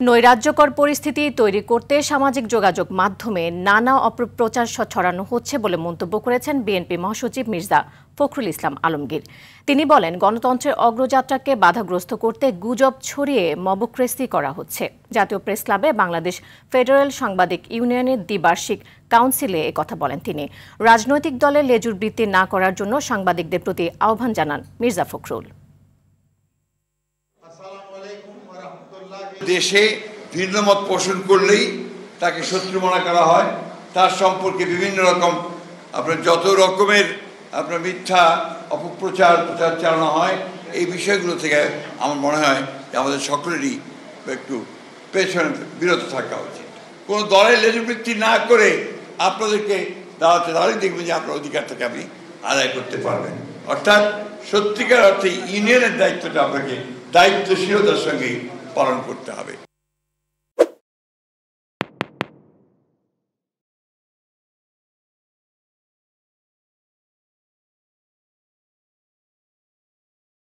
নৈরাজ্যকর পরিস্থিতি তৈরি করতে সামাজিক যোগাযোগ মাধ্যমে নানা অপপ্রচার ছড়ানো হচ্ছে বলে মন্তব্য করেছেন বিএনপি মহাসচিব মির্জা ফখরুল ইসলাম আলমগীর। তিনি বলেন, গণতন্ত্রের অগ্রযাত্রাকে বাধাগ্রস্ত করতে গুজব ছড়িয়ে মবক্রেসি করা হচ্ছে। জাতীয় প্রেস ক্লাবে বাংলাদেশ ফেডারেল সাংবাদিক ইউনিয়নের দ্বিবার্ষিক কাউন্সিলে একথা বলেন তিনি। রাজনৈতিক দলে লেজুর বৃত্তি না করার জন্য সাংবাদিকদের প্রতি আহ্বান জানান মির্জা ফখরুল। দেশে ভিন্নমত পোষণ করলেই তাকে শত্রু মনে করা হয়, তার সম্পর্কে বিভিন্ন রকম যত রকমের মিথ্যা অপপ্রচার চালানো হয়। এই বিষয়গুলো থেকে আমার মনে হয় যে আমাদের সকলেরই একটু পেছনে বিরত থাকা উচিত। কোনো দলের লেজুবৃত্তি না করে আপনাদেরকে দাঁড়াতে দাঁড়িয়ে দেখবেন যে আপনার অধিকারটাকে আপনি আদায় করতে পারবেন। অর্থাৎ সত্যিকার অর্থে ইউনিয়নের দায়িত্বটা আপনাকে দায়িত্বশীলতার সঙ্গে পালন করতে হবে।